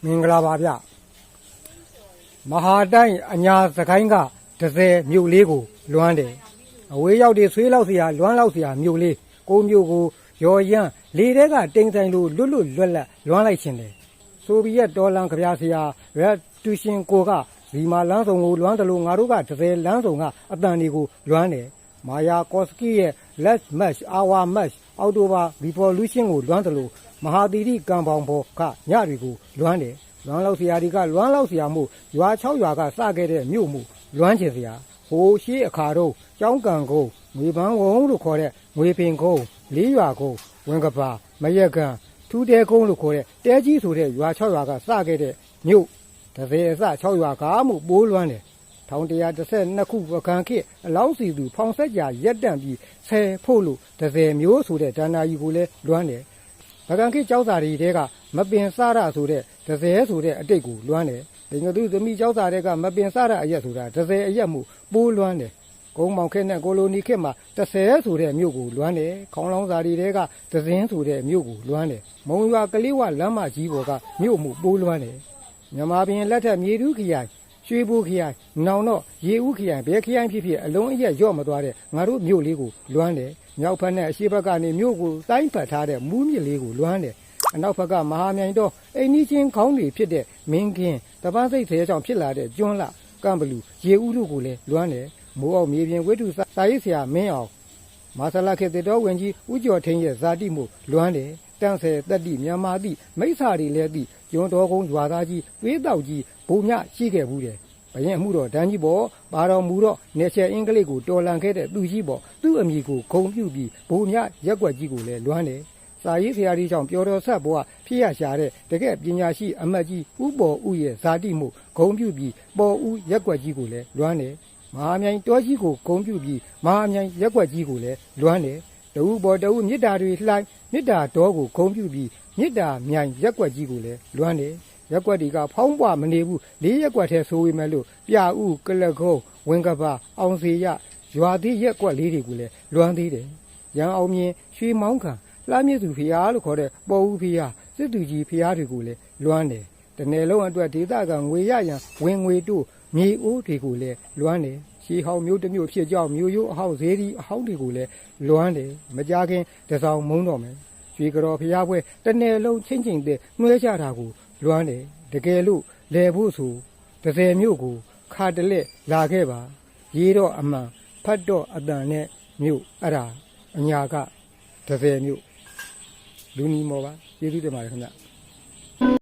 မင်္ဂလာပါဗျမဟာတိုင်းအညာစကိုင်းက30မြို့လေးကိုလွမ်းတယ်အဝေးရောက်တွေဆွေးလောက်เสียလွမ်းလောက်เสียမြို့လေးကိုမြို့ကိုရော်ရမ်းလေတဲကတိမ်ဆိုင်လို့လွတ်လွတ်လပ်လွမ်းလိုက်ရှင်တယ်ဆိုဗီယက်ဒေါ်လန်ကြပြားเสียရက်တူရှင်ကိုကဒီမာလမ်းဆောင်ကိုလွမ်းတယ်လို့ငါတို့က30လမ်းဆောင်ကအတန်တွေကိုလွမ်းတယ်မာယာကော့စကီရဲ့ Let's Match Our Match အော်တိုဘာ Revolution ကိုလွမ်းတယ်လို့မဟာသီရိကံပေါင်ဘော်ကညတွေကိုလွမ်းတယ်လွမ်းလောက်เสียဒီကလွမ်းလောက်เสียမှုရွာ6ရွာကစခဲ့တဲ့မြို့မှုလွမ်းချင်เสียဟိုရှိအခါတော့ကျောင်းကံကုန်းငွေပန်းကုန်းလို့ခေါ်တဲ့ငွေပင်ကုန်းလေးရွာကုန်းဝင်ကပါမရက်ကံထူးတဲကုန်းလို့ခေါ်တဲ့တဲကြီးဆိုတဲ့ရွာ6ရွာကစခဲ့တဲ့မြို့30အစ6ရွာကမှုပိုးလွမ်းတယ်1112ခုပကံခေအလောင်းစီသူဖောင်ဆက်ကြာရက်တန့်ပြီးဆယ်ဖို့လို့30မျိုးဆိုတဲ့ဒါနာကြီးကိုလည်းလွမ်းတယ်ပကံခေကျောက်စာတွေတဲကမပင်စားရဆိုတဲ့30ဆိုတဲ့အတိတ်ကိုလွမ်းတယ်ဒီငါသူသမီးကျောက်စာတွေကမပင်စားရအရက်ဆိုတာ30အရက်မှုပိုးလွမ်းတယ်ကုန်းမောင်ခေနဲ့ကိုလိုနီခေမှာ30ဆိုတဲ့မြို့ကိုလွမ်းတယ်ခေါင်းလောင်းစာတွေကသဇင်းဆိုတဲ့မြို့ကိုလွမ်းတယ်မုံရွာကလေးဝလမ်းမကြီးပေါ်ကမြို့မှုပိုးလွမ်းတယ်မြန်မာပြည်လက်ထက်မြေတူးခရိုင်ရွှေဘိုခရိုင်နောင်တော့ရေဦးခရိုင်ဘဲခရိုင်ဖြစ်ဖြစ်အလုံးအရက်ရော့မသွားတဲ့ငါတို့မြို့လေးကိုလွမ်းတယ်မြောက်ဖက်နဲ့အရှေ့ဘက်ကနေမြို့ကိုတိုင်းဖက်ထားတဲ့မူးမြစ်လေးကိုလွမ်းတယ်အနောက်ဘက်ကမဟာမြိုင်တော့အိမ်ကြီးချင်းခေါင်းတွေဖြစ်တဲ့မင်းကင်းတပန်းစိတ်သေးကြောင့်ဖြစ်လာတဲ့ကျွန်းလကံဘလူရေဦးတို့ကိုလည်းလွမ်းတယ်မိုးအောင်မြေပြင်ဝိတုစာရေးဆရာမင်းအောင်မာဆလာခေတ္တတော်ဝင်ကြီးဦးကျော်ထင်းရဲ့ဇာတိမှုလွမ်းတယ်တန်းဆယ်တက်တိမြန်မာတိမိစ္ဆာတွေလည်းတိကျွန်းတော်ကုန်းရွာသားကြီးသွေးတောက်ကြီးဘုံမြရှိခဲ့ဘူးတယ်ဘရင်မှုတော်တန်းကြီးပေါ်ပါတော်မူတော့နေချက်အင်္ဂလိပ်ကိုတော်လန်ခဲ့တဲ့သူကြီးပေါ်သူ့အမိကိုဂုံပြုပြီးဘုံမြရက်ွက်ကြီးကိုလည်းလွမ်းတယ်စာရေးဆရာကြီးကြောင့်ပြောတော်ဆက်ဘွားဖြစ်ရရှာတဲ့တကယ်ပညာရှိအမတ်ကြီးဥပေါ်ဥရဲ့ဇာတိမှုဂုံပြုပြီးပေါ်ဥရက်ွက်ကြီးကိုလည်းလွမ်းတယ်မဟာမြိုင်တော်ကြီးကိုဂုံပြုပြီးမဟာမြိုင်ရက်ွက်ကြီးကိုလည်းလွမ်းတယ်တဝူပေါ်တဝူမြစ်တာတွေလှိုင်းမြစ်တာတော်ကိုဂုံပြုပြီးမြစ်တာမြိုင်ရက်ွက်ကြီးကိုလည်းလွမ်းတယ်ရက်ွက်တွေကဖောင်းပွားမနေဘူး၄ရက်ွက်ထဲဆိုဝေမယ်လို့ပြဥကလကုန်းဝင်ကပါအောင်စီရရွာသေးရက်ွက်လေးတွေကိုလည်းလွမ်းသေးတယ်ရန်အောင်မြင်ရွှေမောင်းခံလှမ်းမြစ်သူဖျားလို့ခေါ်တဲ့ပေါ်ဦးဖျားစစ်သူကြီးဖျားတွေကိုလည်းလွမ်းတယ်တနယ်လုံးအတွက်ဒေသကငွေရရန်ဝင်ငွေတို့မြေအိုးတွေကိုလည်းလွမ်းတယ်ရှီဟောင်းမျိုးတစ်မျိုးဖြစ်ကြောင်းမျိုးရိုးအဟောင်းဈေးဒီအဟောင်းတွေကိုလည်းလွမ်းတယ်မကြခင်တစောင်းမုံတော့မယ်ရွှေကြော်ဖျားပွဲတနယ်လုံးချင်းချင်းတဲ့နှွှဲကြတာကိုလွမ်းတယ်တကယ်လို့လဲဖို့ဆို30မြို့ကိုခါတလက်လာခဲ့ပါရေးတော့အမှန်ဖတ်တော့အတန်နဲ့မြို့အဲ့ဒါအညာက30မြို့လူနီမော်ပါကျေးဇူးတင်ပါတယ်ခင်ဗျ